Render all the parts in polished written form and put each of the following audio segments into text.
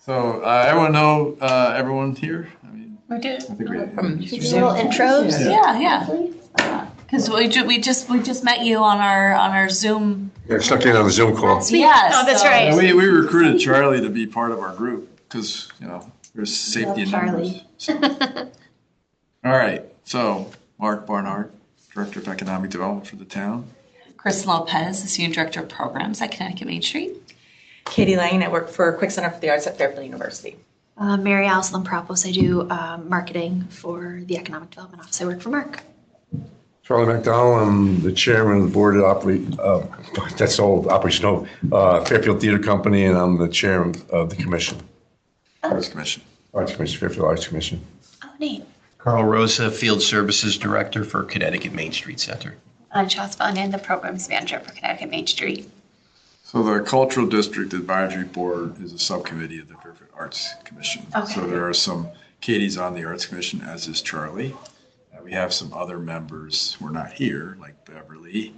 So everyone know everyone here? I mean, We do. I think we Little intros. Yeah. Because we just met you on our Zoom. Yeah, stuck in on the Zoom call. Yes. Oh, that's so- right. And we recruited Charlie to be part of our group because, there's safety in numbers. Charlie. So. All right. So Mark Barnhart, Director of Economic Development for the town. Kristen Lopez, the Senior Director of Programs at Connecticut Main Street. Katie Lane, I work for Quick Center for the Arts at Fairfield University. Mary Alice Lampropoulos. I do marketing for the Economic Development Office. I work for Mark. Charlie McDonald, I'm the chairman of the board of that's all Operation Hope, Fairfield Theater Company, and I'm the chairman of the commission. Arts Commission. Arts Commission, Fairfield Arts Commission. Oh, neat. Carl Rosa, Field Services Director for Connecticut Main Street Center. I'm Chas Bunyan, the Programs Manager for Connecticut Main Street. So the Cultural District Advisory Board is a subcommittee of the Fairfield Arts Commission. Okay. So there are some, Katie's on the Arts Commission, as is Charlie. We have some other members who are not here, like Beverly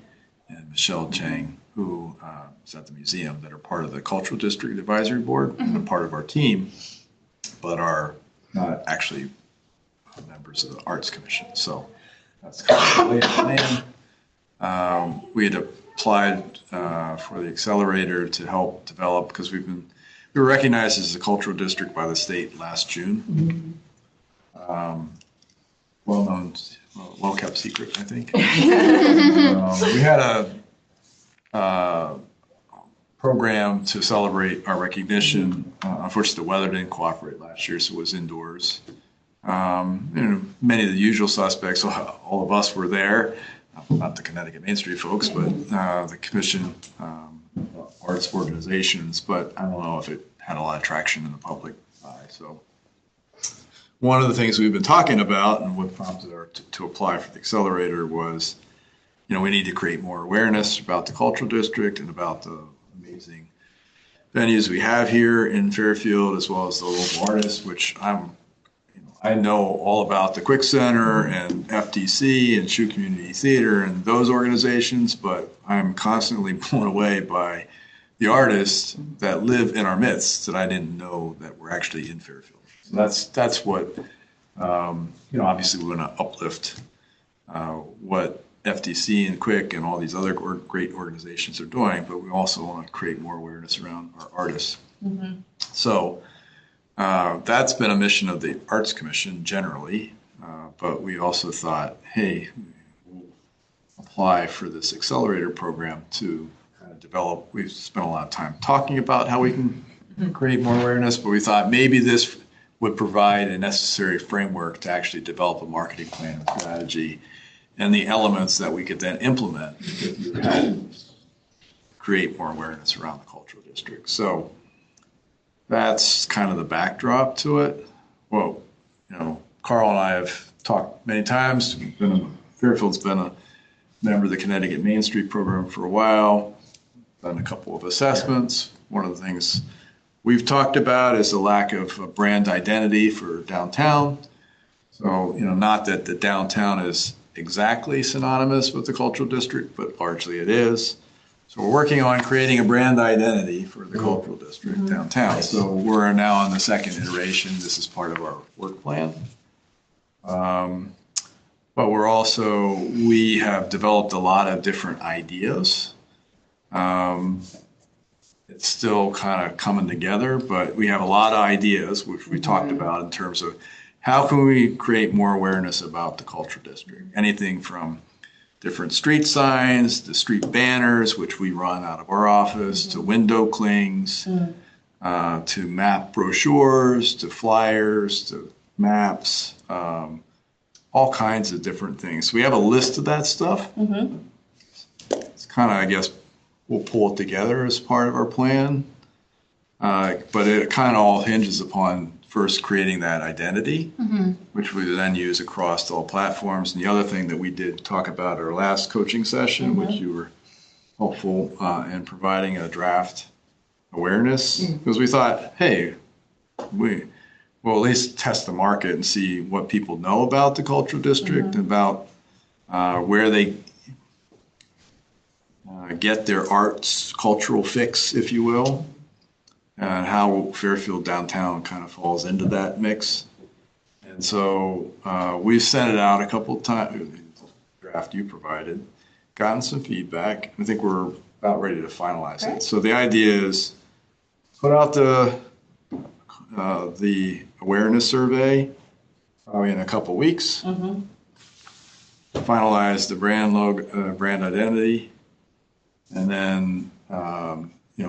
and Michelle Chang, who is at the museum, that are part of the Cultural District Advisory Board and a part of our team, but are not actually members of the Arts Commission. So that's kind of the lay of the land. We had applied for the accelerator to help develop, because we were recognized as a cultural district by the state last June. Well-known, well-kept secret, I think. We had a program to celebrate our recognition. Unfortunately, the weather didn't cooperate last year, so it was indoors. Many of the usual suspects, all of us were there, not the Connecticut Main Street folks, but the commission, arts organizations, but I don't know if it had a lot of traction in the public eye. So one of the things we've been talking about and what prompted us to apply for the accelerator was, we need to create more awareness about the cultural district and about the amazing venues we have here in Fairfield, as well as the local artists, which I know all about the Quick Center and FTC and Shoe Community Theater and those organizations, but I'm constantly blown away by the artists that live in our midst that I didn't know that were actually in Fairfield. So that's what, obviously we want to uplift what FTC and Quick and all these other great organizations are doing, but we also want to create more awareness around our artists. Mm-hmm. So that's been a mission of the Arts Commission generally, but we also thought, hey, we'll apply for this accelerator program to develop. We've spent a lot of time talking about how we can create more awareness, but we thought maybe this would provide a necessary framework to actually develop a marketing plan and strategy and the elements that we could then implement if you had to create more awareness around the cultural district. So that's kind of the backdrop to it. Well, Carl and I have talked many times. Fairfield's been a member of the Connecticut Main Street program for a while, done a couple of assessments. One of the things we've talked about is the lack of a brand identity for downtown. So, not that the downtown is exactly synonymous with the cultural district, but largely it is. So we're working on creating a brand identity for the cultural district downtown. So we're now on the second iteration. This is part of our work plan. But we have developed a lot of different ideas. It's still kind of coming together, but we have a lot of ideas, which we talked about in terms of how can we create more awareness about the cultural district. Anything from different street signs, to street banners, which we run out of our office, to window clings, to map brochures, to flyers, to maps, all kinds of different things. We have a list of that stuff. It's kind of, I guess, we'll pull it together as part of our plan. But it kind of all hinges upon first creating that identity, which we then use across all platforms. And the other thing that we did talk about at our last coaching session, which you were helpful in providing a draft awareness, because we thought, hey, we'll at least test the market and see what people know about the cultural district, about where they get their arts cultural fix, if you will. and how Fairfield downtown kind of falls into that mix. And so we've sent it out a couple of times, draft you provided, gotten some feedback. I think we're about ready to finalize it. So the idea is put out the awareness survey probably in a couple weeks. Finalize the brand logo, brand identity, and then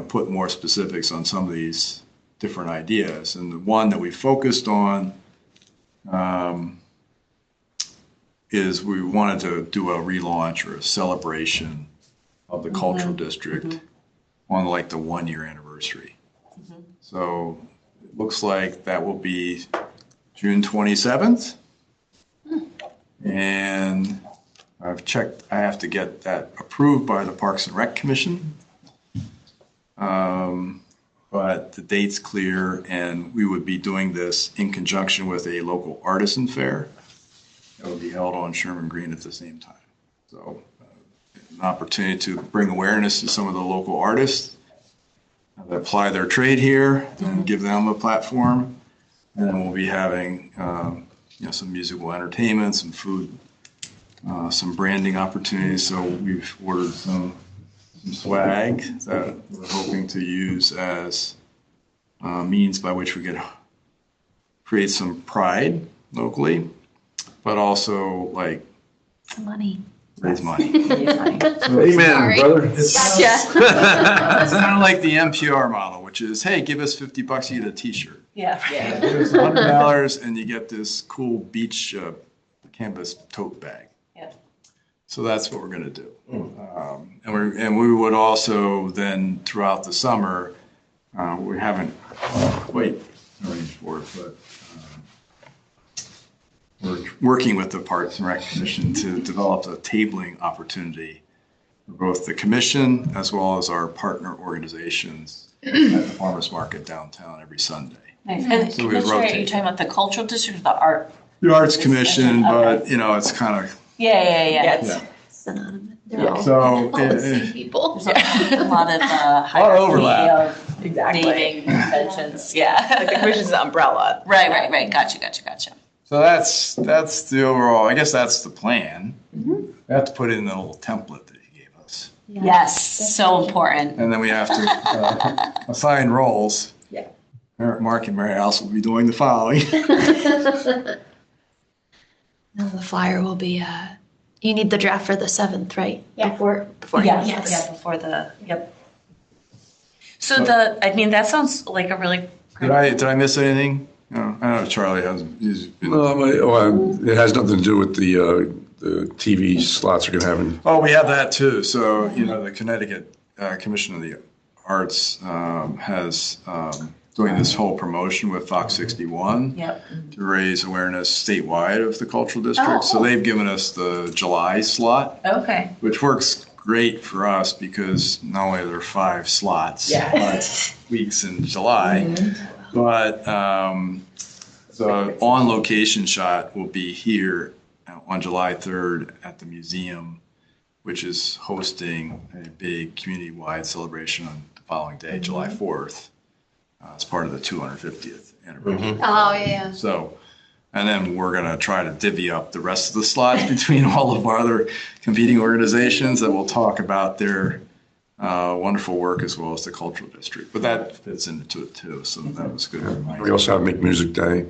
put more specifics on some of these different ideas. And the one that we focused on is we wanted to do a relaunch or a celebration of the cultural district on like the 1-year anniversary. So it looks like that will be June 27th. And I've checked, I have to get that approved by the Parks and Rec Commission. But the date's clear, and we would be doing this in conjunction with a local artisan fair that will be held on Sherman Green at the same time. So an opportunity to bring awareness to some of the local artists that apply their trade here and give them a platform. And then we'll be having some musical entertainment, some food, some branding opportunities. So we've ordered some swag that we're hoping to use as means by which we could create some pride locally, but also like Money. raise money. Amen, Sorry. brother. It's kind of like the NPR model, which is, hey, give us $50, you get a T-shirt. Yeah. Give us $100 and you get this cool beach canvas tote bag. Yeah. So that's what we're going to do. And we would also then throughout the summer, we haven't quite arranged for it, but we're working with the Parks and Rec Commission to develop a tabling opportunity for both the commission as well as our partner organizations at the farmers market downtown every Sunday. Nice. And So we Commissioner, are you rotate. talking about the cultural district or the art? The Arts Commission, Okay. but it's kind of, Yeah. yeah. Synonymous. They're all, So all the same people. There's a lot of hierarchy overlap. of Exactly. naming conventions. Yeah. Like the commission's umbrella. Right. Gotcha. So that's the overall, I guess that's the plan. We have to put it in the little template that he gave us. Yes, so important. And then we have to assign roles. Yeah. Mark and Mary Alice will be doing the following. No, the flyer will be, you need the draft for the 7th, right? Yeah. Before. Yeah, before yep. So that sounds like a really great. Did I miss anything? No, I know Charlie hasn't. He's been, It has nothing to do with the TV slots we're going to have in. oh, we have that too. So, the Connecticut Commission of the Arts has doing this whole promotion with Fox 61 Yep. to raise awareness statewide of the cultural district. Oh, So cool. they've given us the July slot, Okay. which works great for us because not only are there 5 slots, Yeah. 5 weeks in July, but the on-location shot will be here on July 3rd at the museum, which is hosting a big community-wide celebration on the following day, July 4th. As part of the 250th anniversary. Oh, yeah. So, and then we're going to try to divvy up the rest of the slots between all of our other competing organizations that will talk about their wonderful work as well as the cultural district. But that fits into it too, so that was good. We also have Make Music Day.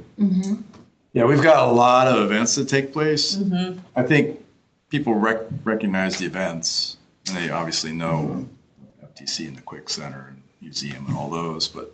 Yeah, we've got a lot of events that take place. I think people recognize the events, and they obviously know FTC and the Quick Center and museum and all those, but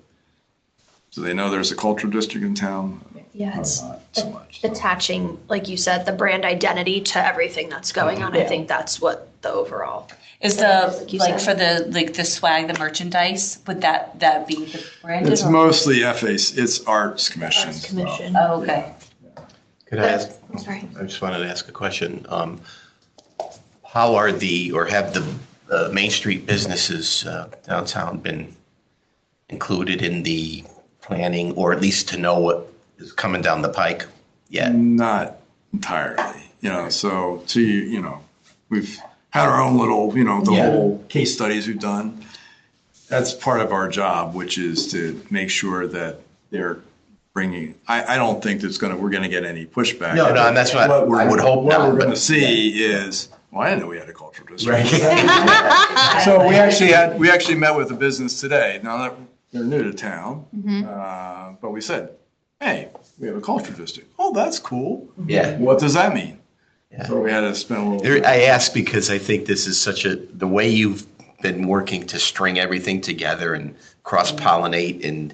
do they know there's a cultural district in town? Yeah, it's Not so much. attaching, like you said, the brand identity to everything that's going on. I think that's what the overall. Is Like you for said. the swag, the merchandise, would that be the branded? It's or- mostly FAC, it's Arts Commission. Arts Commission. Oh, okay. Could I ask, Sorry. I just wanted to ask a question. How are have the Main Street businesses downtown been included in the planning, or at least to know what is coming down the pike yet? Not entirely, so we've had our own little, the Yeah. whole case studies we've done. that's part of our job, which is to make sure that they're bringing, I don't think we're going to get any pushback. No, and that's what I would hope What not. we're going to see is, well, I didn't know we had a cultural district. So we actually met with a business today. Now that they're new to town, but we said, hey, we have a cultural district. Oh, that's cool. Yeah. What does that mean? Yeah. So we had to spend a little. I ask because I think this is the way you've been working to string everything together and cross-pollinate and,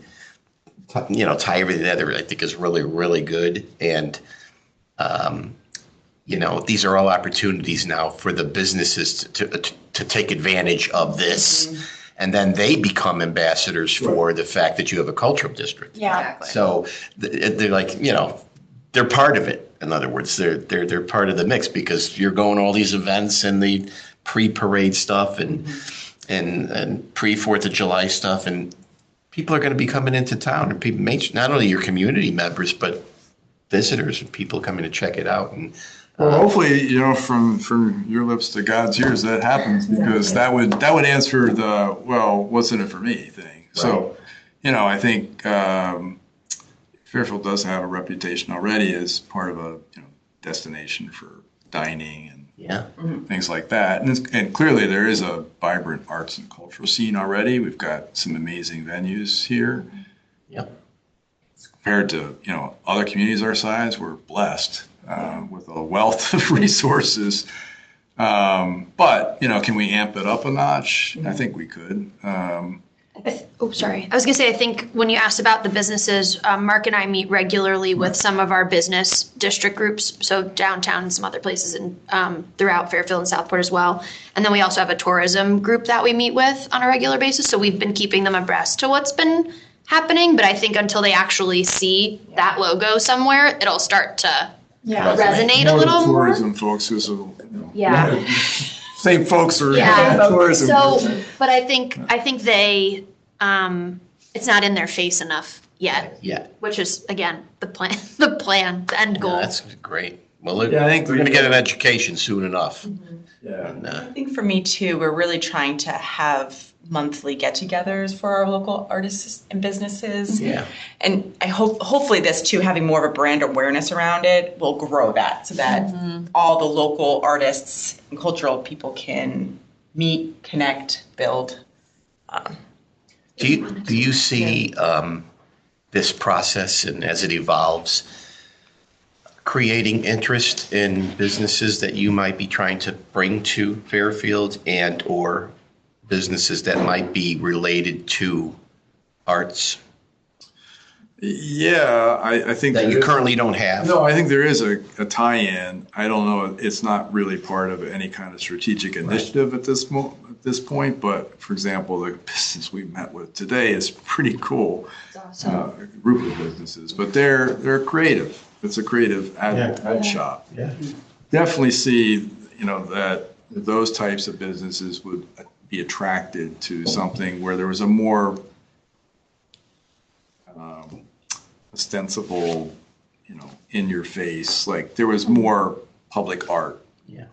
tie everything together, I think is really, really good. And, these are all opportunities now for the businesses to take advantage of this. And then they become ambassadors for the fact that you have a cultural district. Yeah. So they're like, they're part of it. In other words, they're part of the mix because you're going to all these events and the pre-parade stuff and pre-4th of July stuff, and people are going to be coming into town, and people, not only your community members, but visitors and people coming to check it out. And Well, hopefully, from your lips to God's ears, that happens, because that would answer the, well, what's in it for me thing. So, I think Fairfield does have a reputation already as part of a destination for dining and things like that. And clearly there is a vibrant arts and cultural scene already. We've got some amazing venues here. Yep. Compared to other communities our size, we're blessed with a wealth of resources. But can we amp it up a notch? I think we could. Sorry. I was going to say, I think when you asked about the businesses, Mark and I meet regularly with some of our business district groups, so downtown and some other places throughout Fairfield and Southport as well. And then we also have a tourism group that we meet with on a regular basis. So we've been keeping them abreast to what's been happening. But I think until they actually see that logo somewhere, it'll start to resonate a little more. Tourism folks, who's Yeah. same folks are Yeah. tourism. So, but I think they, it's not in their face enough yet. Yeah. Which is, again, the plan, the end goal. That's great. Well, Yeah, I think we're going to get an education soon enough. Yeah. And, I think for me too, we're really trying to have monthly get-togethers for our local artists and businesses. Yeah. And I hopefully this too, having more of a brand awareness around it, will grow that so that all the local artists and cultural people can meet, connect, build. Do you see this process, and as it evolves, creating interest in businesses that you might be trying to bring to Fairfield, and or businesses that might be related to arts Yeah, I think that you there is- currently don't have? No, I think there is a tie-in. I don't know, it's not really part of any kind of strategic initiative at this point, but for example, the business we met with today is pretty cool. Group of businesses, but they're creative. It's a creative ad shop. Yeah. Definitely see, that those types of businesses would be attracted to something where there was a more ostensible, in your face, like there was more public art. Yeah.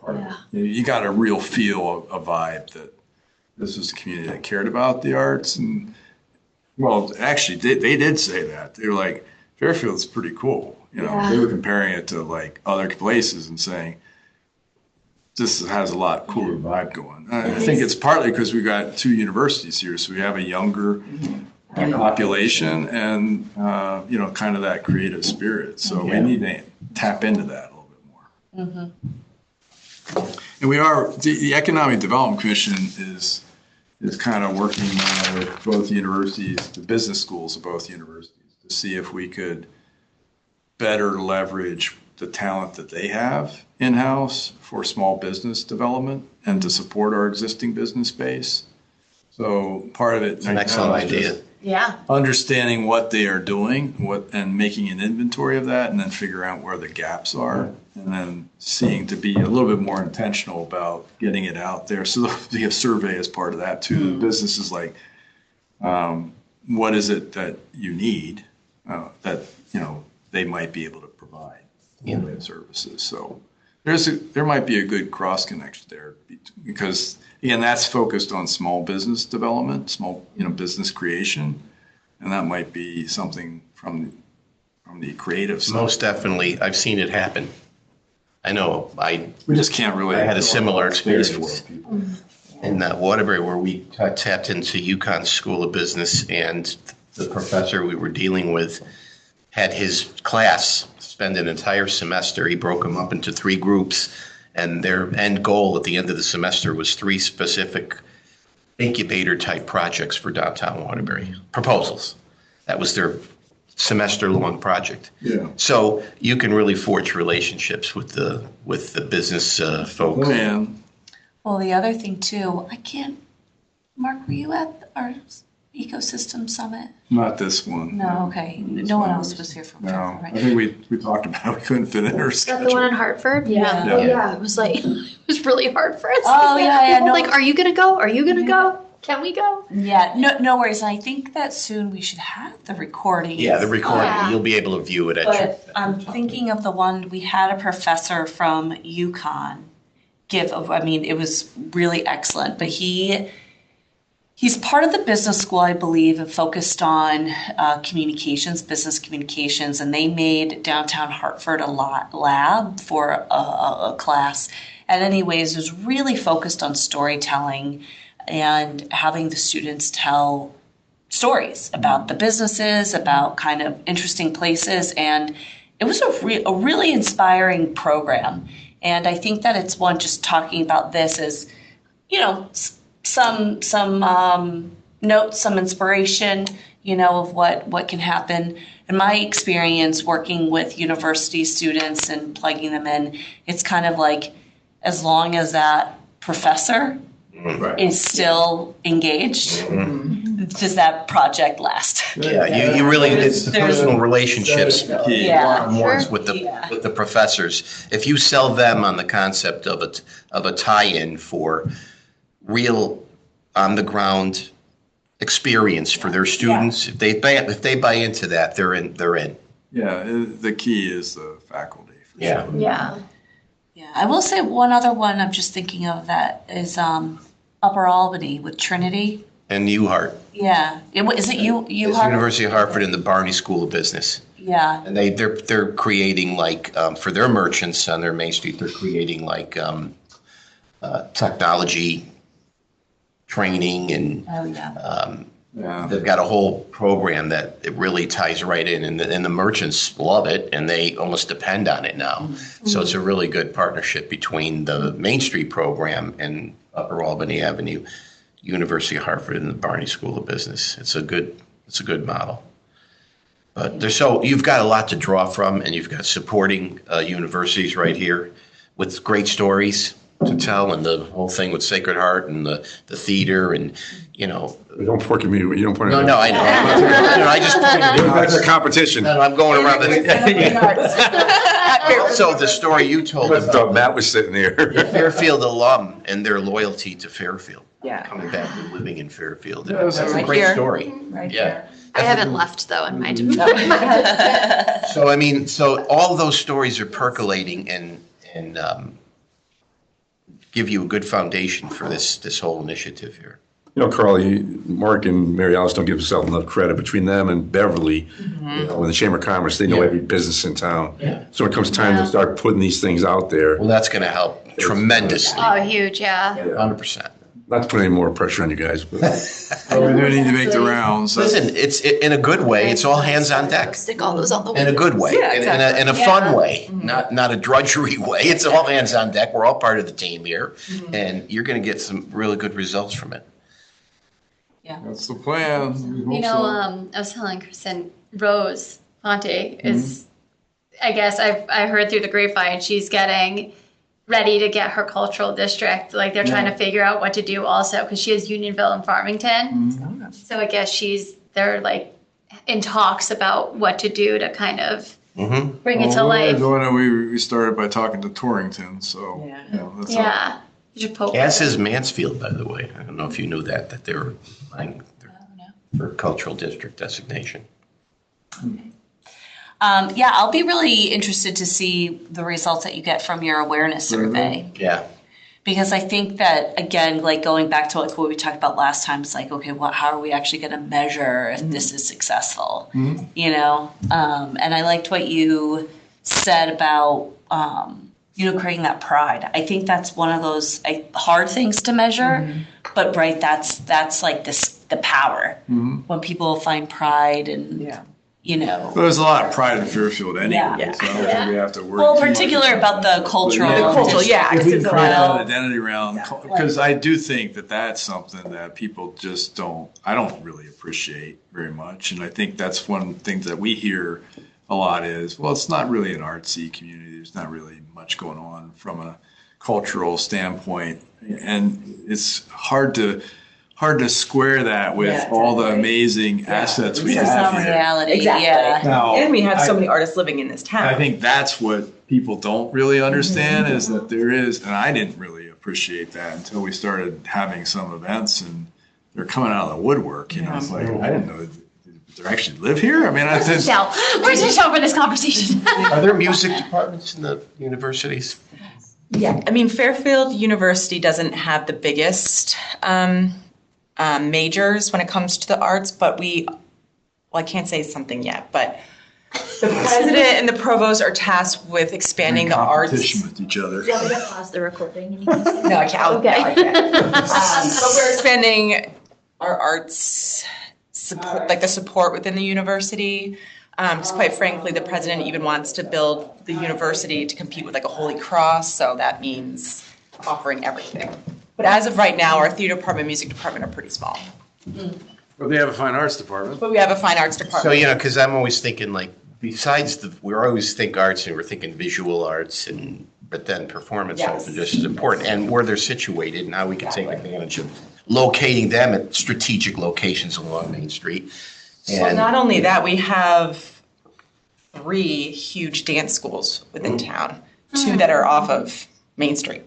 You got a real feel, a vibe that this was a community that cared about the arts. And well, actually, they did say that. They were like, Fairfield's pretty cool. They were comparing it to like other places and saying, this has a lot cooler vibe going. I think it's partly because we got two universities here, so we have a younger population and kind of that creative spirit. So we need to tap into that a little bit more. And we are the Economic Development Commission is kind of working with both universities, the business schools of both universities, to see if we could better leverage the talent that they have in-house for small business development and to support our existing business base. So part of it It's an excellent idea. Yeah. Understanding what they are doing, and making an inventory of that, and then figuring out where the gaps are, and then seeing to be a little bit more intentional about getting it out there. So they have survey as part of that too. The business is like, what is it that you need that they might be able to provide services. So There might be a good cross connection there because, again, that's focused on small business development, small, business creation. And that might be something from the creative side. Most definitely. I've seen it happen. I know. We just can't really. I had a similar space experience. for people. In Waterbury, where we tapped into UConn's School of Business, and the professor we were dealing with had his class spend an entire semester. He broke them up into 3 groups, and their end goal at the end of the semester was 3 specific incubator-type projects for downtown Waterbury, proposals. That was their semester-long project. Yeah. So you can really forge relationships with the business folks. Man, Well, the other thing too, Mark, were you at our ecosystem summit? not this one. No, okay. No one else was here from No, Fairfield, I right? think we talked about it. We couldn't fit in our Is that schedule. the one in Hartford? Yeah. Oh, yeah. It was it was really hard for us. Oh, yeah, People no. like, are you gonna go? Are you gonna go? Can we go? Yeah, no worries. And I think that soon we should have the recording. Yeah, the recording, Yeah. you'll be able to view it at your. But I'm thinking of the one, we had a professor from UConn it was really excellent, but he's part of the business school, I believe, and focused on business communications, and they made downtown Hartford a lab for a class. And anyways, it was really focused on storytelling and having the students tell stories about the businesses, about kind of interesting places, and it was a really inspiring program. And I think that it's one just talking about this as, some notes, some inspiration, of what can happen. In my experience working with university students and plugging them in, it's kind of like as long as that professor is still engaged, does that project last? Yeah, you really, it's the personal relationships. Yeah. More Sure. with Yeah. the professors. If you sell them on the concept of a tie-in for real on the ground experience for their students, if they buy into that, they're in. Yeah, the key is the faculty. For Yeah. sure. Yeah. Yeah, I will say one other one I'm just thinking of that is Upper Albany with Trinity. And UHart. Yeah, is it you? It's University of Hartford and the Barney School of Business. Yeah. And they're creating for their merchants on their Main Street, they're creating technology training, and Oh yeah. Yeah. they've got a whole program that it really ties right in, and the merchants love it, and they almost depend on it now. So it's a really good partnership between the Main Street program and Upper Albany Avenue, University of Hartford, and the Barney School of Business. It's a good model. But you've got a lot to draw from, and you've got supporting universities right here with great stories to tell, and the whole thing with Sacred Heart and the theater, and Don't point at me. You don't point at me. No, I know. I just pointed it out. That's a competition. No, I'm going around So the story you told I thought about Matt was sitting there. Fairfield alum and their loyalty to Fairfield. Yeah. Coming back and living in Fairfield. Yeah, that's That's a right great here. story. Right Yeah. I haven't left though in my So all those stories are percolating and give you a good foundation for this whole initiative here. Carly, Mark and Mary Alice don't give themselves enough credit. Between them and Beverly, with the Chamber of Commerce, they know Yeah. every business in town. Yeah. So when it comes time to start putting these things out there, Well, that's going to help tremendously. Oh, huge, yeah. 100%. not to put any more pressure on you guys, but Well, we do need to make the rounds. Listen, it's in a good way. It's all hands on deck. Stick all those on the In a wall. good way, Yeah, in a fun way, not a drudgery way. It's all hands on deck. We're all part of the team here, and you're going to get some really good results from it. That's the plan. We hope so. I was telling Kristen, Rose Fonte is, I guess I heard through the grapevine, she's getting ready to get her cultural district. Like they're trying to figure out what to do also, because she has Unionville and Farmington. So I guess they're like in talks about what to do to kind of bring it to Well, life. we started by talking to Torrington, so. Yeah. That's Yeah. You should poke. As is Mansfield, by the way. I don't know if you knew that they're applying for cultural district designation. Yeah, I'll be really interested to see the results that you get from your awareness survey. Yeah. Because I think that, again, like going back to like what we talked about last time, it's like, okay, how are we actually going to measure if this is successful? You know? And I liked what you said about, creating that pride. I think that's one of those hard things to measure, but right, that's like the power. When people find pride and, There's a lot of pride in Fairfield anyway, Yeah. so I don't think we have to worry. Well, too much particular about the cultural. yeah. If we can It's create about- that identity around, because I do think that that's something that people just I don't really appreciate very much. And I think that's one thing that we hear a lot is, well, it's not really an artsy community. There's not really much going on from a cultural standpoint. And it's hard to square that with all the amazing assets we It's have not here. reality. Exactly. Yeah. Now, And we have so I- many artists living in this town. I think that's what people don't really understand is that there is, and I didn't really appreciate that until we started having some events and they're coming out of the woodwork. It's like, I didn't know, did they actually live here? I mean, I just, Where's Michelle for this conversation? Are there music departments in the universities? Yeah, I mean, Fairfield University doesn't have the biggest majors when it comes to the arts, but I can't say something yet, but the president and the provost are tasked with expanding the arts. competition with each other. Yeah, we can pause the recording. And you can say No, I can't. Okay. No, I can't. But we're expanding our arts support, like the support within the university. Because quite frankly, the president even wants to build the university to compete with like a Holy Cross, so that means offering everything. But as of right now, our theater department, music department are pretty small. But they have a fine arts department. But we have a fine arts So, department. because I'm always thinking like, besides we always think arts and we're thinking visual arts but then performance arts are just as important. And where they're situated and how we can take advantage of locating them at strategic locations along Main Street. Well, And not only that, we have 3 huge dance schools within town, 2 that are off of Main Street.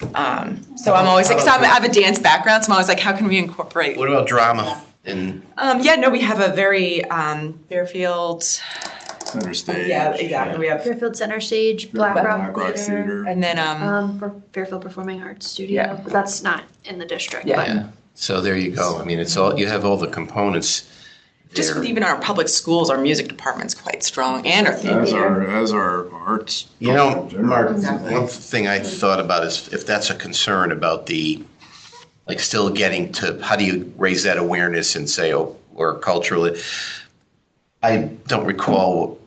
So I'm always like, I have a dance background, so I'm always like, how can we incorporate? what about drama? And We have a very Fairfield. Center stage. Yeah, exactly. We have, Fairfield Center Stage, Black Black Rock Theater, and then for Fairfield Performing Arts Studio, Yeah. but that's not in the district. Yeah. But yeah, so there you go. I mean, it's all, you have all the components just there. with even our public schools, our music department's quite strong, and our theater. As our arts. You know, in Mark, general. one thing I thought about is if that's a concern about still getting to, how do you raise that awareness and say, or culturally, I don't recall,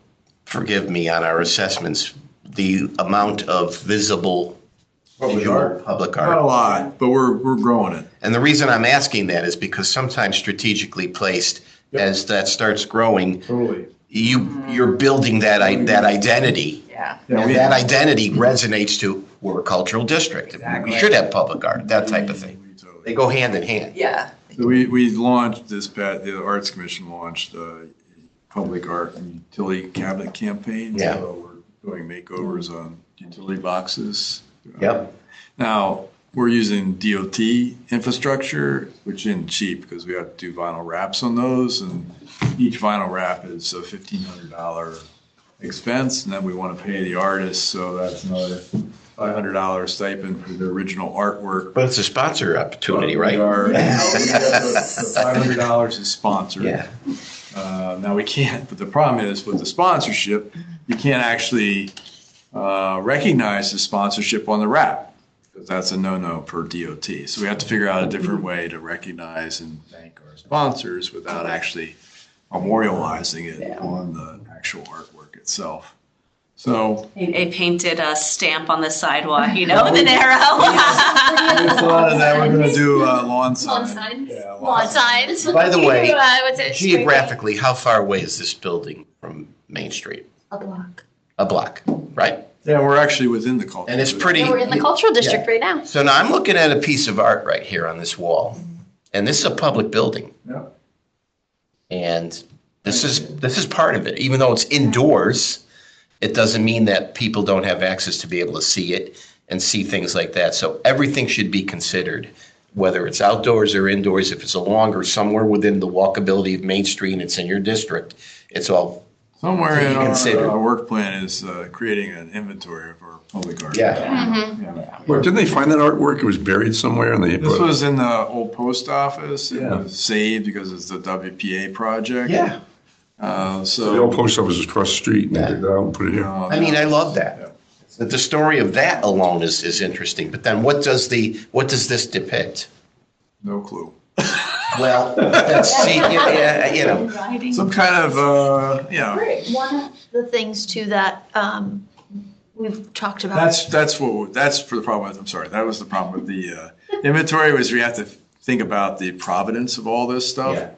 forgive me, on our assessments, the amount of visible visual public Not a art. lot, but we're growing it. And the reason I'm asking that is because sometimes strategically placed, as that starts growing, Totally. you're building that identity. Yeah. And that identity resonates to, we're a cultural district. We should have public art, that type of thing. They go hand in hand. Yeah. So we launched the Arts Commission launched the public art and utility cabinet campaign. Yeah. So we're doing makeovers on utility boxes. Yep. Now, we're using DOT infrastructure, which isn't cheap because we have to do vinyl wraps on those. And each vinyl wrap is a $1,500 expense. And then we want to pay the artist. So that's another $500 stipend for the original artwork. But it's a sponsor opportunity, right? The $500 is sponsored. Yeah. Now we can't, but the problem is with the sponsorship, you can't actually recognize the sponsorship on the wrap because that's a no-no per DOT. So we have to figure out a different way to recognize and thank our sponsors without actually memorializing it on the actual artwork itself. So I painted a stamp on the sidewalk, with an arrow. we thought of that. We're going to do lawn signs. Lawn signs. Yeah, Lawn signs. By the way, What's it? geographically, how far away is this building from Main Street? a block. A block, right? Yeah, we're actually within the culture. And it's pretty. Yeah, we're in the cultural district right now. So now I'm looking at a piece of art right here on this wall, and this is a public building, Yeah. and this is part of it. Even though it's indoors, it doesn't mean that people don't have access to be able to see it and see things like that. So everything should be considered, whether it's outdoors or indoors. If it's along or somewhere within the walkability of Main Street and it's in your district, it's all Somewhere To in be considered. our work plan is creating an inventory of our public art. Yeah. Well, didn't they find that artwork? It was buried somewhere and they This put. was in the old post office. It Yeah. was saved because it's the WPA project. Yeah. The old post office was across the street and they took it out and put it here. I mean, I love that. The story of that alone is interesting. But then what does this depict? No clue. Well, that's, see, you know. Some kind of, One of the things too that we've talked about. that's for the problem with, I'm sorry, that was the problem with the inventory was we have to think about the provenance of all this stuff. Yeah.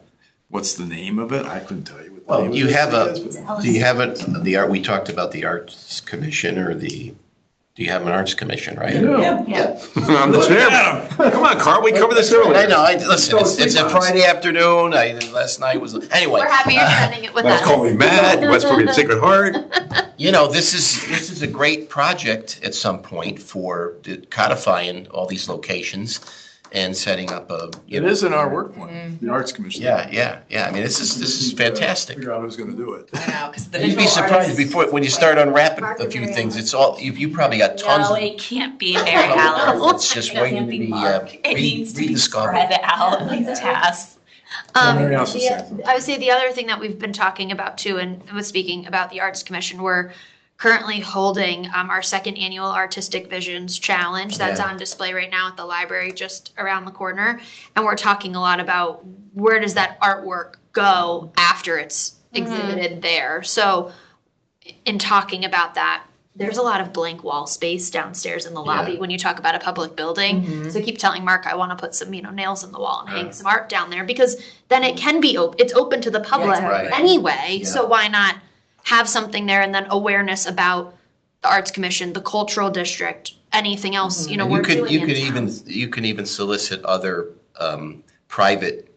What's the name of it? I couldn't tell you what the Well, name of you it have is, do you have the art, we talked about the Arts Commission do you have an Arts Commission, right? Yeah. I'm the chairman. Come on, Carl, we covered this earlier. I know, listen, it's a Friday afternoon, last night was, anyway. We're happy you're spending it with Let's call us. me Matt, let's put me in Sacred Heart. You know, this is a great project at some point for codifying all these locations and setting up a, It is in our work plan, the Arts Commission. yeah. I mean, this is fantastic. Figure out who's gonna do it. I know, because the You'd be visual surprised artists- before, when you start unwrapping a few things, it's all, you probably got tons No, of. it can't be Mary Alice. It's just It waiting can't to be be Mark. It needs to be rediscovered. spread out like tasks. Mary Alice was saying something. I would say the other thing that we've been talking about too, and was speaking about the Arts Commission, we're currently holding our second annual Artistic Visions Challenge that's Yeah. on display right now at the library just around the corner. And we're talking a lot about where does that artwork go after it's exhibited there. So in talking about that, there's a lot of blank wall space downstairs in the lobby Yeah. when you talk about a public building. So I keep telling Mark I want to put some, nails in the wall and hang some art down there because then it can be it's open to the public Right. anyway. Yeah. So why not have something there and then awareness about the Arts Commission, the Cultural District, anything else, And we're you could doing in town. you can even solicit other private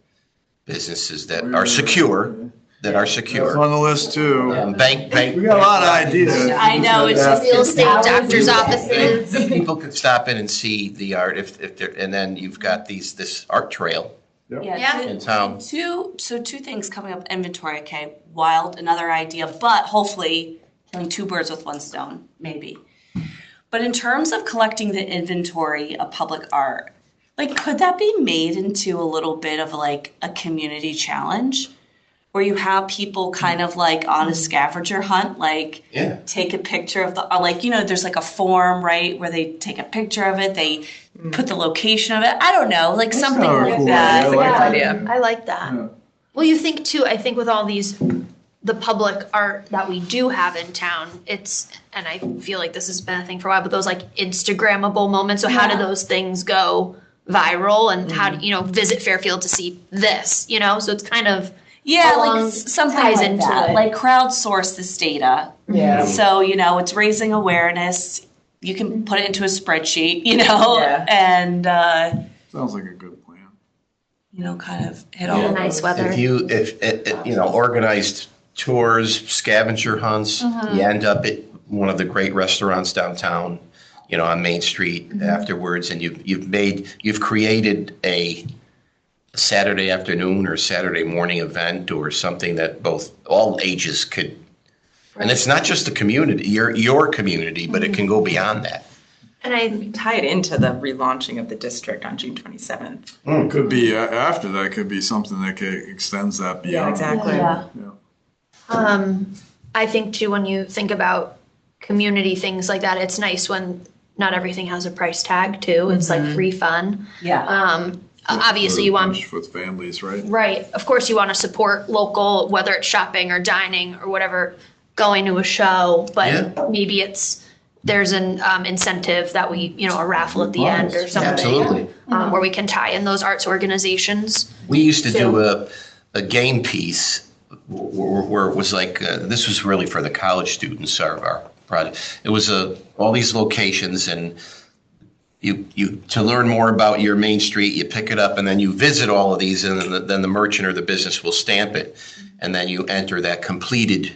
businesses that are secure. That's on the list too. Bank. We got a lot of ideas. I know, it's just Real estate, doctor's offices. People could stop in and see the art if they're, and then you've got this art trail Yeah. in town. Two things coming up, inventory, okay, wild, another idea, but hopefully killing two birds with one stone, maybe. But in terms of collecting the inventory of public art, like, could that be made into a little bit of like a community challenge? Where you have people kind of like on a scavenger hunt, like Yeah. take a picture of the, there's like a form, right, where they take a picture of it, they put the location of it. I don't know, like something kinda like cool. that. Yeah, I like Yeah, that idea. I like that. Yeah. Well, you think too, I think with all the public art that we do have in town, and I feel like this has been a thing for a while, but those like Instagrammable moments. So how do those things go viral and how do, visit Fairfield to see this, so it's kind of, Yeah, along- like something ties like into that. it. Like crowdsource this data. Yeah. So, it's raising awareness. You can put it into a spreadsheet, Yeah. and, Sounds like a good plan. kind of hit all Yeah. of Nice those. weather. If organized tours, scavenger hunts, you end up at one of the great restaurants downtown, on Main Street afterwards, and you've created a Saturday afternoon or Saturday morning event or something that all ages could, and it's not just the community, your community, but it can go beyond that. and I Tie it into the relaunching of the district on June 27th. Could be, after that, could be something that extends that beyond. Yeah, exactly. Yeah. I think too, when you think about community things like that, it's nice when not everything has a price tag too. It's like free fun. Yeah. Obviously you want, With families, right? right, of course you want to support local, whether it's shopping or dining or whatever, going to a show, Yeah. but maybe there's an incentive that we, a raffle at the end or something. Absolutely. Where we can tie in those arts organizations. We used to do a game piece where it was like, this was really for the college students, our project. It was all these locations, and you to learn more about your Main Street, you pick it up and then you visit all of these, and then the merchant or the business will stamp it, and then you enter that completed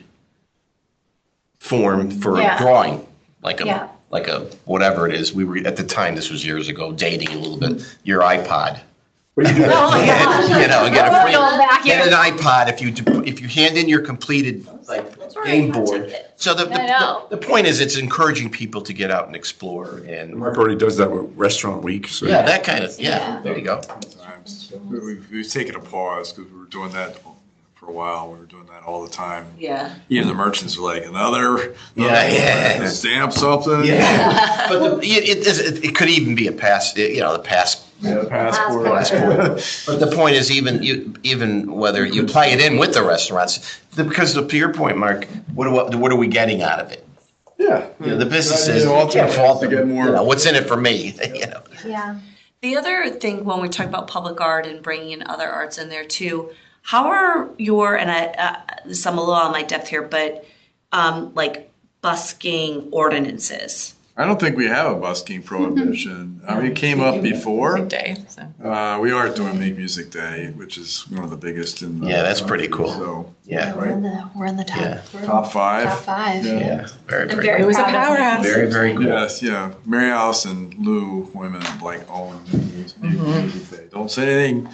form for a Yeah. drawing, like Yeah. a whatever it is. We were at the time, this was years ago, dating a little bit, your iPod. What do you do? Oh my gosh. And get a free, Going back get here. an iPod if you hand in your completed like game board. So I know. the point is, it's encouraging people to get out and explore and Mark already does that with Restaurant Week, so. yeah, that kind of Yeah. there you go. Sometimes. We've taken a pause because we were doing that for a while. We were doing that all the time. Yeah. Even the merchants were like, another stamp something. Yeah, but it could even be a pass. The pass. Yeah, passport. But the point is, even whether you apply it in with the restaurants, because to your point, Mark, what are we getting out of it? Yeah. The businesses ultimately, can't fault to them. get more. What's in it for me? Yeah. The other thing when we talk about public art and bringing in other arts in there too, how are your, and I'm a little on my depth here, but like busking ordinances? I don't think we have a busking prohibition. I mean, it came up before. Day, so. We are doing Make Music Day, which is one of the biggest in the Yeah, that's pretty country, cool. So, Yeah, We're in the top. Yeah. top five. Top 5. yeah, very, I'm very, very It was a proud of powerhouse. very, very cool. Yes, yeah. Mary Alice and Lou women like own Make Music Day. Don't say anything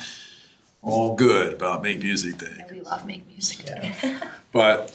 all good about Make Music Day. We love Make Music Day. But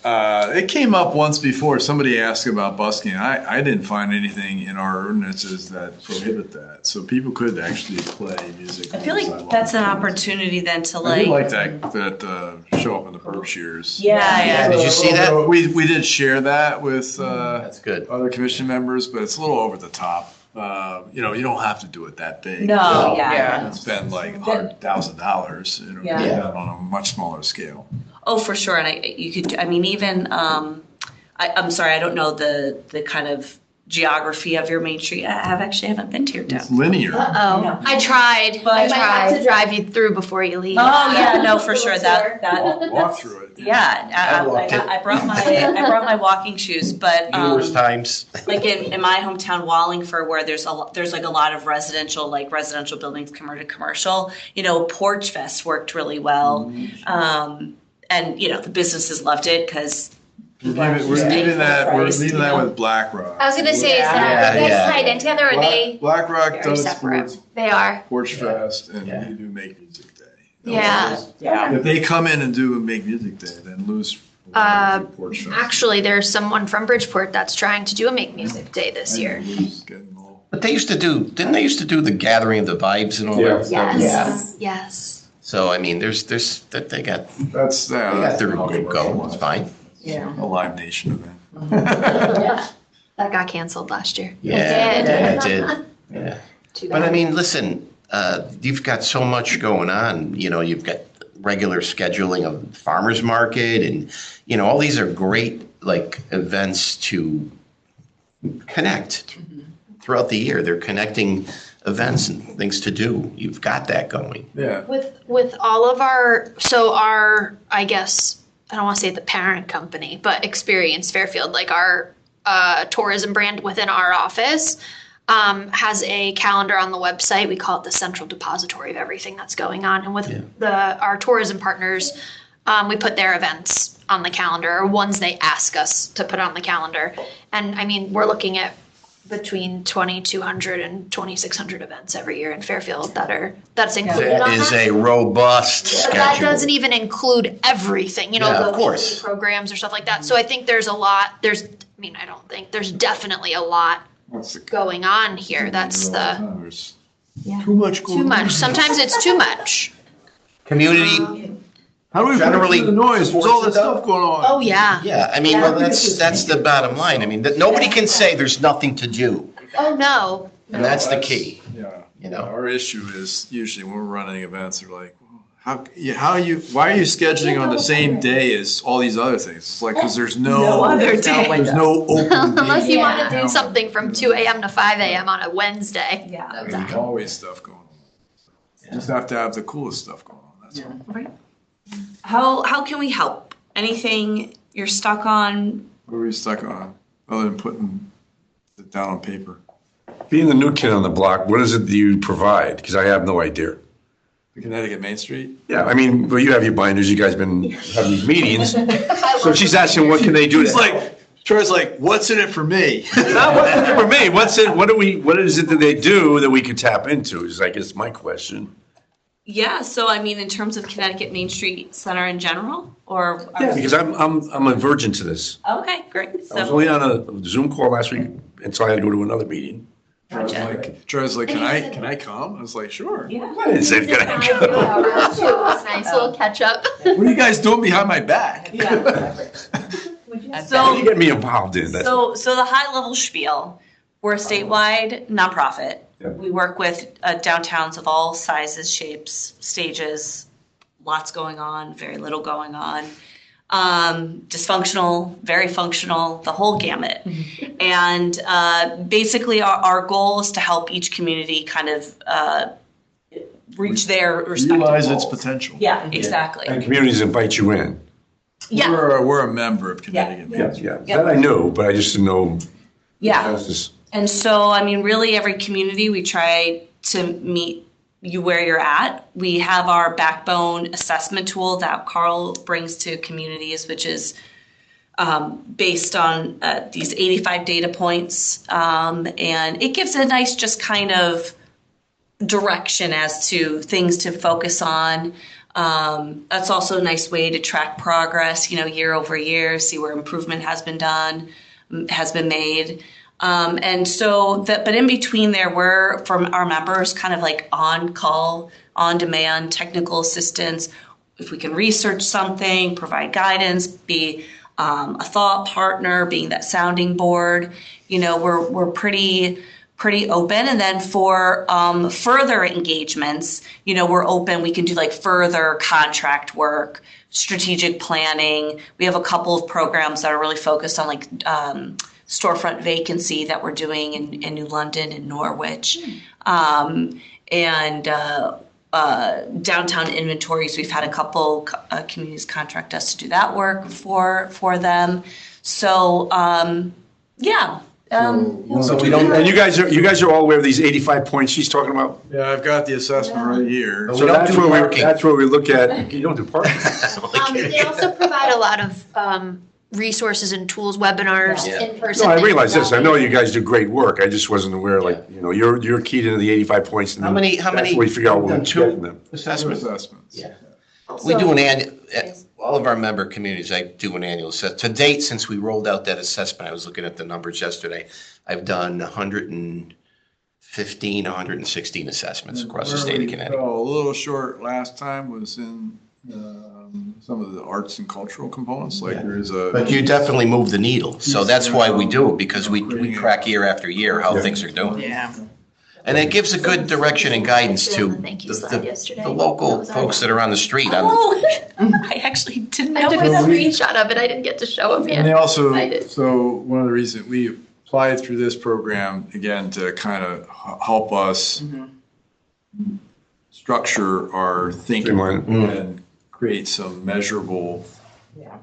it came up once before. Somebody asked about busking. I didn't find anything in our ordinances that prohibit that. So people could actually play music. I feel like that's an opportunity then to I do like. that show up in the Berkshires. Yeah. Did you see that? We did share that with That's good. other commission members, but it's a little over the top. You don't have to do it that big. No, Yeah. yeah. Spend like $100,000. Yeah. On a much smaller scale. Oh, for sure. And you could, I mean, even, I'm sorry, I don't know the kind of geography of your Main Street. I haven't been to your town. It's linear. Uh-oh. I tried. But I might have to drive you through before you leave. Oh, yeah, no, for sure. That, Walk through it. yeah. I brought my walking shoes, but, Numerous times. like in my hometown Wallingford, where there's like a lot of residential buildings converted to commercial, Porch Fest worked really well. And the businesses loved it because We're leaving that with BlackRock. I was gonna say, is Yeah, that you guys yeah. tied in together, or they? BlackRock Very does separate. sports, They are. Porch Fest, and Yeah. we do Make Music Day. Yeah. Yeah. If they come in and do a Make Music Day, then Lou's Porch Fest. Actually, there's someone from Bridgeport that's trying to do a Make Music Day this year. Lou's getting a little- But didn't they used to do the gathering of the vibes and all that stuff? Yes. Yes. So I mean, there's that they got That's their group going. It's fine. Yeah. a Live Nation event. That got canceled last year. Yeah, did. yeah, it did. Yeah. Too But bad. I mean, listen, you've got so much going on. You've got regular scheduling of farmers market, and all these are great like events to connect throughout the year. They're connecting events and things to do. You've got that going. Yeah. With all of our, I guess, I don't want to say the parent company, but Experience Fairfield, like our tourism brand within our office, has a calendar on the website. We call it the central depository of everything that's going on. And with our tourism partners, we put their events on the calendar, or ones they ask us to put on the calendar. And I mean, we're looking at between 2,200 and 2,600 events every year in Fairfield that's included That on is that. a robust But that schedule. doesn't even include everything, Yeah, the of course. programs or stuff like that. So I think there's definitely a lot That's the going on here. That's the There's too much going too on. much. Sometimes it's too much. Community. How do we Generally, put the noise? There's all that stuff going on. Oh yeah. Yeah, I mean, well, that's the bottom line. I mean, nobody can say there's nothing to do, Oh no. and that's the key. Yeah. Our issue is usually when we're running events, they're like, why are you scheduling on the same day as all these other things? It's like, because there's no other day. There's no open Unless you day. want to do something from 2 a.m. to 5 a.m. on a Wednesday. Yeah. There's always stuff going on. You just have to have the coolest stuff going on. That's all. How can we help? Anything you're stuck on? What are we stuck on, other than putting it down on paper? Being the new kid on the block, what is it that you provide? Because I have no idea. The Connecticut Main Street? Yeah, I mean, well, you have your binders, you guys been having these meetings. So she's asking, what can they do? It's like, Troy's like, what's in it for me? Not what's in it for me, what is it that they do that we could tap into, is I guess my question. Yeah, so I mean, in terms of Connecticut Main Street Center in general, or? Yeah, because I'm a virgin to this. Okay, great. I was So, only on a Zoom call last week, and so I had to go to another meeting. Troy was like, can I come? I was like, sure. yeah. I didn't say can I go. Nice little catch up. What are you guys doing behind my back? What So, are you getting me involved in? That's so the high level spiel, we're a statewide nonprofit. Yeah. We work with downtowns of all sizes, shapes, stages, lots going on, very little going on. Dysfunctional, very functional, the whole gamut. And basically our goal is to help each community kind of reach their respective Realize its goals. potential. Yeah, exactly. And communities invite you in. Yeah, We're a member of Connecticut. Yeah, yeah. That I knew, but I just didn't know. yeah. That's just- And so, I mean, really every community, we try to meet you where you're at. We have our backbone assessment tool that Carl brings to communities, which is based on these 85 data points. And it gives a nice just kind of direction as to things to focus on. That's also a nice way to track progress, year over year, see where improvement has been done, has been made. And so but in between there, we're from our members kind of like on call, on demand, technical assistance. If we can research something, provide guidance, be a thought partner, being that sounding board, we're pretty open. And then for further engagements, we're open. We can do like further contract work, strategic planning. We have a couple of programs that are really focused on like storefront vacancy that we're doing in New London and Norwich. And downtown inventories, we've had a couple communities contract us to do that work for them. So, yeah. So we don't, And you guys are all aware of these 85 points she's talking about? Yeah, I've got the assessment right here. We don't do parking. That's where we look at, you don't do parking. They also provide a lot of resources and tools, webinars, Yeah. in person. No, I realize this. I know you guys do great work. I just wasn't aware, you're keyed into the 85 points. And How many- That's where we figure out what we done get two? from them. assessment. Assessments. Yeah. We do an annual, all of our member communities, I do an annual assessment. To date, since we rolled out that assessment, I was looking at the numbers yesterday, I've done 115, 116 assessments across the state of Connecticut. A little short last time was in some of the arts and cultural components, like there's But you definitely move the needle. So that's why we do it, because we track year after year how things are doing. Yeah. And it gives a good direction and guidance to Thank you slide yesterday. the local folks that are on the street. Oh, I actually didn't I know took a that. screenshot of it. I didn't get to show him And they yet. also, I did. so one of the reasons we applied through this program, again, to kind of help us structure our thinking Streamline. and create some measurable,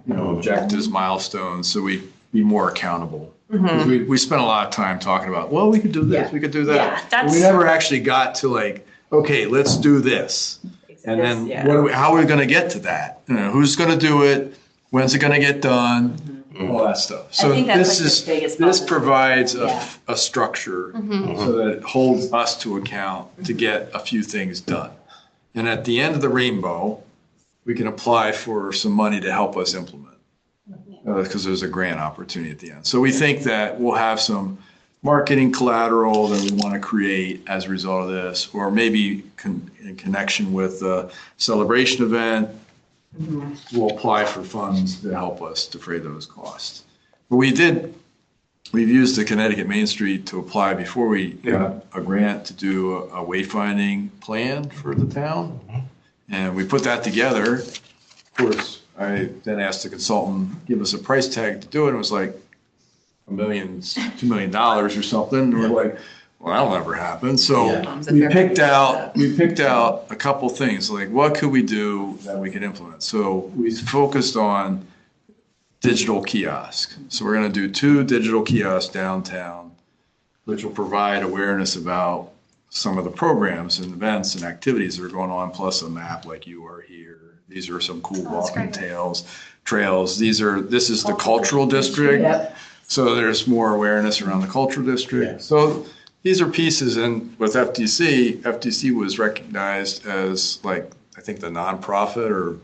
objectives, milestones, so we be more accountable. 'Cause we spent a lot of time talking about, well, we could do this, we could do that. Yeah, But we that's- never actually got to like, okay, let's do this. And then how are we going to get to that? Who's going to do it? When's it going to get done? All that stuff. So think that's this like is the biggest this positive. provides Yeah. a structure so that it holds us to account to get a few things done. And at the end of the rainbow, we can apply for some money to help us implement. Because there's a grant opportunity at the end. So we think that we'll have some marketing collateral that we want to create as a result of this, or maybe in connection with the celebration event, we'll apply for funds to help us defray those costs. But we've used the Connecticut Main Street to apply before we got a grant to do a wayfinding plan for the town. And we put that together. Of course, I then asked the consultant, give us a price tag to do it. It was like $1 million, $2 million or something. And we're like, well, that'll never happen. So we picked out a couple things, like what could we do that we could implement? So we focused on digital kiosk. So we're going to do 2 digital kiosks downtown, which will provide awareness about some of the programs and events and activities that are going on, plus a map like you are here. These are some cool walking trails. This is the cultural district. So there's more awareness around the cultural district. So these are pieces, and with FTC was recognized as like, I think the nonprofit or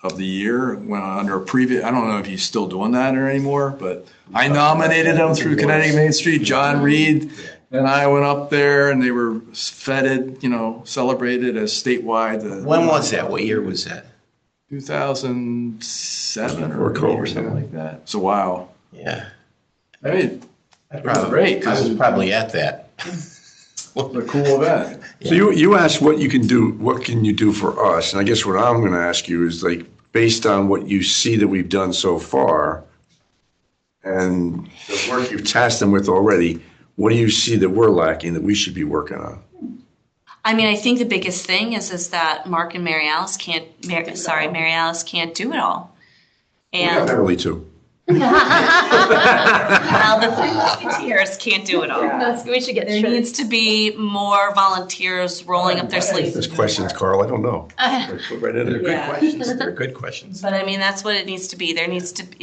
of the year when under a previous, I don't know if he's still doing that or anymore, but I nominated him through Connecticut Main Street, John Reed, and I went up there and they were feted, celebrated as statewide. When was that? What year was that? 2007 or Or 8 or something like that. It's a while. Yeah. I mean, it was great I because was probably at that. it's a cool event. So you asked what you can do, what can you do for us? And I guess what I'm going to ask you is like, based on what you see that we've done so far and the work you've tasked them with already, what do you see that we're lacking that we should be working on? I mean, I think the biggest thing is that Mark and Mary Alice can't do it all. And Beverly too. now the three musketeers can't do it all. We should get There needs to be more volunteers rolling up their sleeves. There's questions, Carl. I don't know. Put right in They're there. good questions. They're good questions. But I mean, that's what it needs to be. It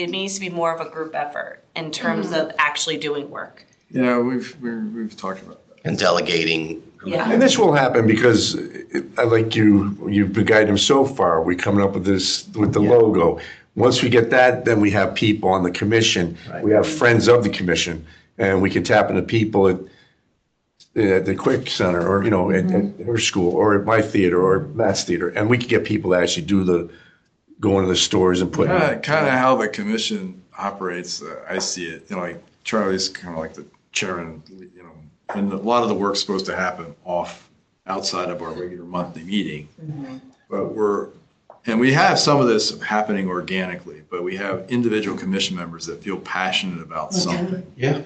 needs to be more of a group effort in terms of actually doing work. Yeah, we've talked about that. And delegating. Yeah. And this will happen because I like you've been guiding them so far. We're coming up with this, with the logo. Once we get that, then we have people on the commission. Right. We have friends of the commission, and we can tap into people at the Quick Center or, at her school or at my theater or Matt's theater. And we can get people to actually go into the stores and put. Kind of how the commission operates. I see it. Like Charlie's kind of like the chairman. And a lot of the work's supposed to happen outside of our regular monthly meeting. But we have some of this happening organically, but we have individual commission members that feel passionate about something. Yeah.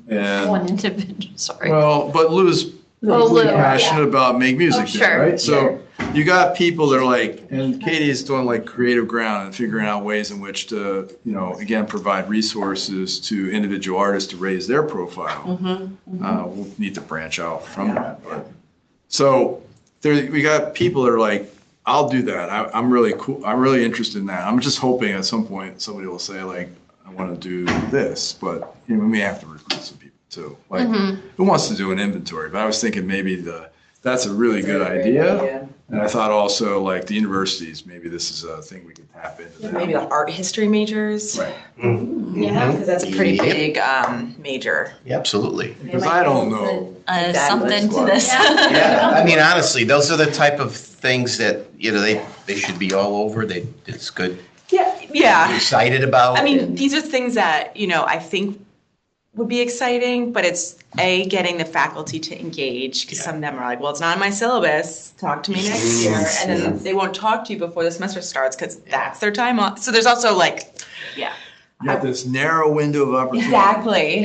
And One individual, sorry. well, but Lou's Lou, passionate about make music, sure. right? So you got people that are like, and Katie's doing like creative ground and figuring out ways in which to, again, provide resources to individual artists to raise their profile. We'll need to branch out from that. But so we got people that are like, I'll do that. I'm really cool. I'm really interested in that. I'm just hoping at some point somebody will say like, I want to do this, but we may have to recruit some people too. Like, who wants to do an inventory? But I was thinking maybe that's a really good idea. And I thought also like the universities, maybe this is a thing we could tap into. Maybe the art history majors. Right. Yeah. Because that's a pretty Yep. big major. Yeah, absolutely. Because I don't know. Something to this. Yeah, I mean, honestly, those are the type of things that, they should be all over. It's good. Yeah. Excited about. I mean, and- these are things that, I think would be exciting, but it's getting the faculty to engage because some of them are like, well, it's not in my syllabus. Talk to me next year. And then they won't talk to you before the semester starts because that's their time off. So there's also You have this narrow window of opportunity. exactly.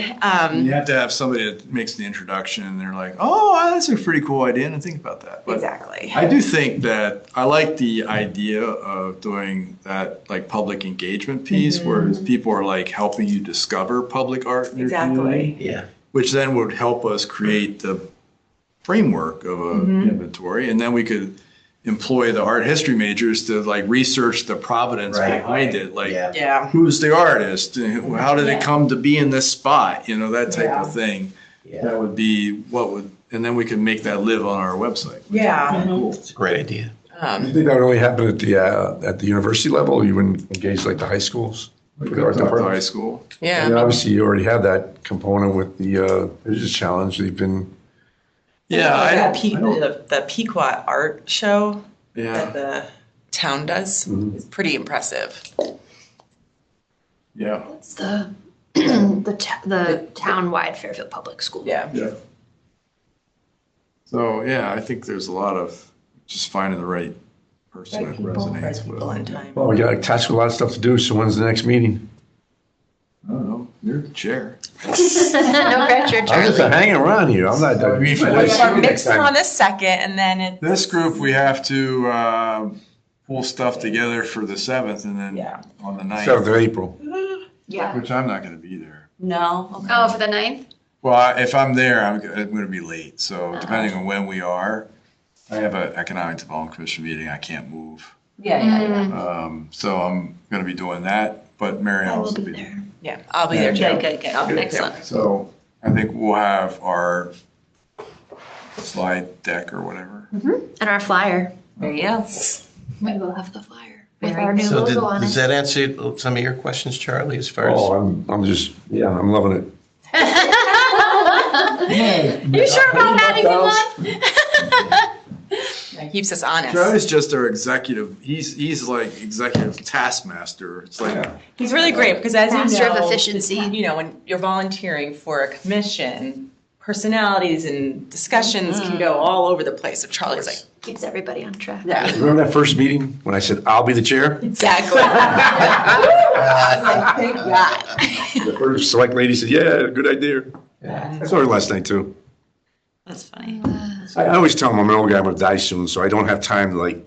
You have to have somebody that makes the introduction and they're like, oh, that's a pretty cool idea. And think about that. But Exactly. I do think that I like the idea of doing that like public engagement piece where people are like helping you discover public art in your community, Exactly. Yeah. which then would help us create the framework of an inventory. And then we could employ the art history majors to like research the provenance Right. behind it. Like, Yeah. Yeah. who's the artist? How did it come to be in this spot? That type of thing. Yeah. That would be and then we can make that live on our website. Yeah. It's a great idea. You think that would only happen at the university level? Or you wouldn't engage like the high schools? With the art Up to department? high school. Yeah. And obviously, you already have that component with the Business Challenge. They've been. Yeah, The Pequot art show yeah. that the town does is pretty impressive. Yeah. It's the the town-wide Fairfield Public School. Yeah. Yeah. So yeah, I think there's a lot of just finding the right person that resonates with. People in time. Well, we got a task with a lot of stuff to do. So when's the next meeting? I don't know. You're the chair. No pressure, I'm just Charlie. hanging around here. I'm not. I mean, for We this, are mixing on the second, and then this group, we have to pull stuff together for the 7th and then on the 9th, 7th of April. Yeah. which I'm not going to be there. No. Okay. Oh, for the 9th? Well, if I'm there, I'm going to be late. So depending on when we are, I have an economic development commission meeting. I can't move. Yeah. So I'm going to be doing that. But Mary Alice will be there. yeah, I'll be there too. Good. Excellent. So I think we'll have our slide deck or whatever. And our flyer. There you go. We will have the flyer with Very our new So logo on does it. that answer some of your questions, Charlie, as far as? Oh, I'm just, yeah, I'm loving it. You sure about having him on? It keeps us honest. Charlie's just our executive, he's like executive taskmaster. It's like, He's really great because as Master you of know, efficiency. you know, when you're volunteering for a commission, personalities and discussions can go all over the place. So Charlie's like, Keeps everybody on track. yeah, Remember that first meeting when I said, I'll be the chair? exactly. Thank God. The first select lady said, yeah, good idea. I saw her last night too. That's funny. I always tell them I'm an old guy, I'm gonna die soon, so I don't have time to like,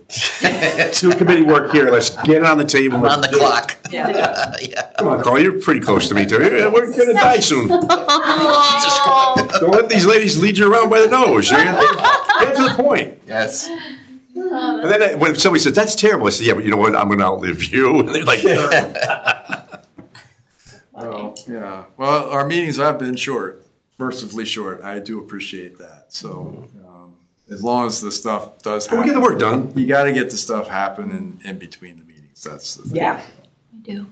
do committee work here, let's get it on the table. I'm on the clock. Yeah. Yeah. Come on, Carl, you're pretty close to me too. Yeah, we're gonna die soon. Don't let these ladies lead you around by the nose. Get to the point. Yes. And then when somebody says, that's terrible, I said, yeah, but you know what, I'm gonna outlive you. And they're like, oh, yeah. Well, our meetings have been short, mercifully short. I do appreciate that. So as long as the stuff does we get the happen, work done. you got to get the stuff happen in between the meetings. That's the thing. Yeah. We do.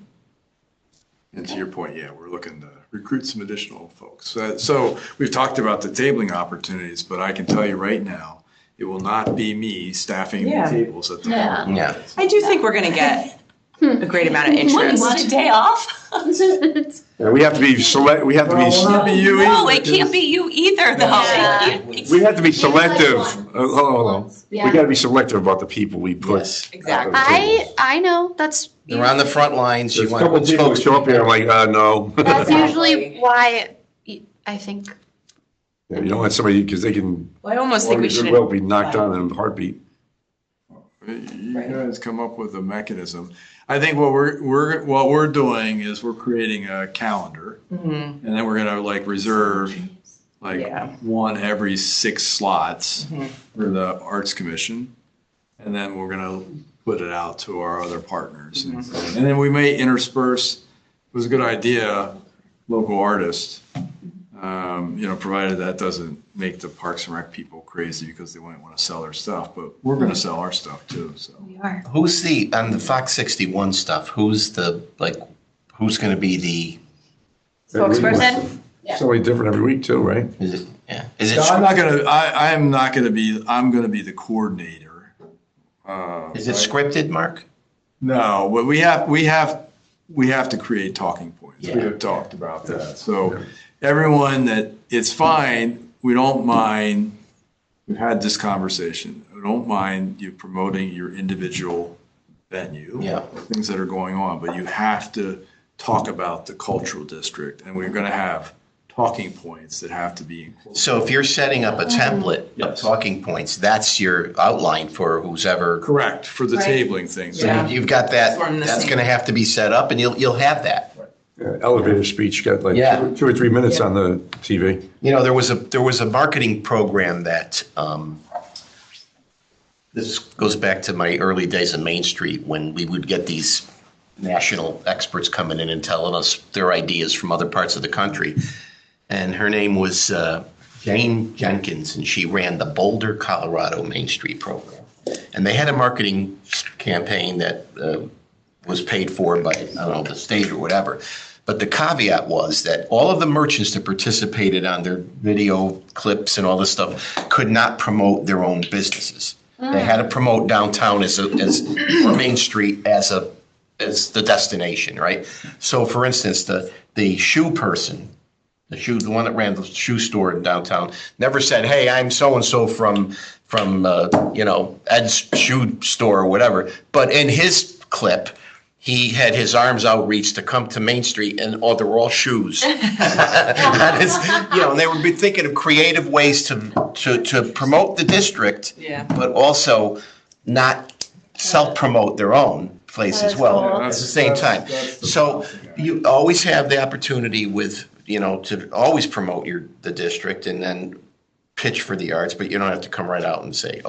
And to your point, yeah, we're looking to recruit some additional folks. So we've talked about the tabling opportunities, but I can tell you right now, it will not be me staffing the Yeah. tables at the Yeah. moment. Yeah. I do think we're going to get a great amount of What, you interest. want a day off? Yeah, we have to be select, we have to Well, it will not be be, you No, either, it can't be you either, though. Yeah. we have to be selective. one. Hold on. We Yeah. gotta be selective about the people we put. Yes. Exactly. I know, that's. They're on the front lines. You There's a want to couple put people who show up here, I'm like, no. That's Exactly. usually why I think. Yeah, you don't want somebody, because they can, Well, I almost think we should. well be knocked down in a heartbeat. You guys come up with a mechanism. I think what we're doing is we're creating a calendar, and then we're gonna like reserve like Yeah. one every 6 slots Mm-hmm. for the Arts Commission, and then we're gonna put it out to our other partners, Mm-hmm. and then we may intersperse. It was a good idea, local artists. Provided that doesn't make the Parks and Rec people crazy because they might want to sell their stuff, but we're going to sell our stuff too, so. We are. Who's on the Fox 61 stuff, who's going to be the, Spokesperson? Somebody different every week too, right? is it, yeah, is it, No, I'm not going to, I'm not going to be, I'm going to be the coordinator. is it scripted, Mark? No, but we have to create talking points. We Yeah. have talked about that. So everyone that, it's fine, we don't mind, we've had this conversation, we don't mind you promoting your individual venue. Yeah. Things that are going on, but you have to talk about the cultural district, and we're going to have talking points that have to be included. So if you're setting up a template of Yes. talking points, that's your outline for who's ever. Correct, for the Right. tabling thing. So Yeah. You've got that, Form the that's same. going to have to be set up, and you'll have that. Elevator speech, got like Yeah. 2 or 3 minutes on the TV. You know, there was a marketing program that, this goes back to my early days on Main Street when we would get these national experts coming in and telling us their ideas from other parts of the country. And her name was Jane Jenkins, and she ran the Boulder, Colorado Main Street program. And they had a marketing campaign that was paid for by, I don't know, the state or whatever. But the caveat was that all of the merchants that participated on their video clips and all this stuff could not promote their own businesses. They had to promote downtown as Main Street as the destination, right? So, for instance, the shoe person, the one that ran the shoe store in downtown, never said, "Hey, I'm so and so from Ed's shoe store or whatever." But in his clip, he had his arms outreached to come to Main Street, and they were all shoes. That is, and they would be thinking of creative ways to promote the district, Yeah. but also not self-promote their own place as well cool. at the same time. So you always have the opportunity to always promote the district and then pitch for the arts, but you don't have to come right out and say,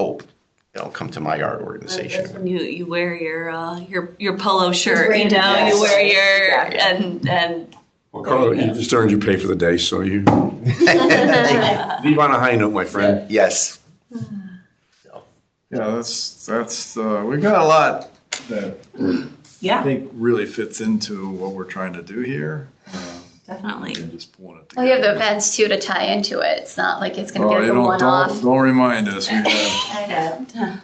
come to my art organization. That's when you wear your polo shirt, branded you vest. wear your Exactly. and Well, Carl, you just earned your pay for the day, so you leave on a high note, my friend. Yes. Yeah, that's, we've got a lot that I Yeah, think really fits into what we're trying to do here. definitely. And just pulling it Well, you have the together. events too to tie into it. It's not like it's going to Oh, be you like a one-off. don't remind us. We have, I know.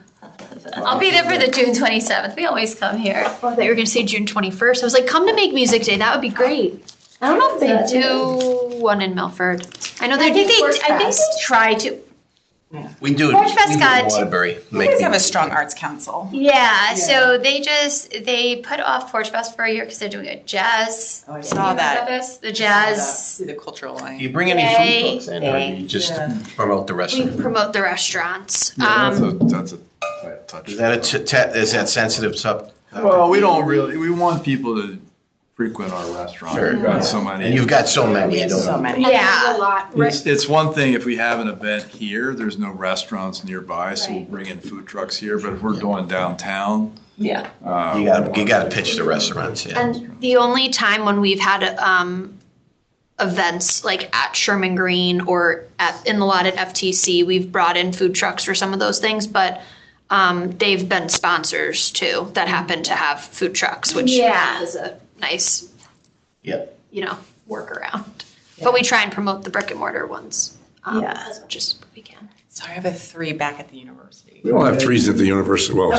I'll be there for the June 27th. We always come here. Oh, I thought you were gonna say June 21st. I was like, come to Make Music Day. That would be great. I don't know if they do one in Milford. I know they do Porch I think Fest. they try to. We do it Porch Fest in got- Waterbury. You guys have a strong arts council. Yeah, so they put off Porch Fest for a year because they're doing a jazz. Oh, I You saw heard that. about this? The jazz. Through the cultural Do line. you bring any Yay. food trucks in, or do you just promote the We restaurant? promote the restaurants. yeah, that's a touch. Is that sensitive sub? Well, we don't really, we want people to frequent our restaurant. Sure. We've got so many. And you've got so many. You don't- So many. Yeah, a lot. It's one thing if we have an event here, there's no restaurants nearby, so we'll bring in food trucks here. But if we're going downtown, Yeah. You gotta pitch the restaurants, yeah. And the only time when we've had events like at Sherman Green or in the lot at FTC, we've brought in food trucks for some of those things, but they've been sponsors too that happen to have food trucks, which Yeah. is a nice, Yep. workaround. But we try and promote the brick and mortar ones Yeah. as much as we can. Sorry, I have a 3 back at the university. We don't have threes at the university. Well,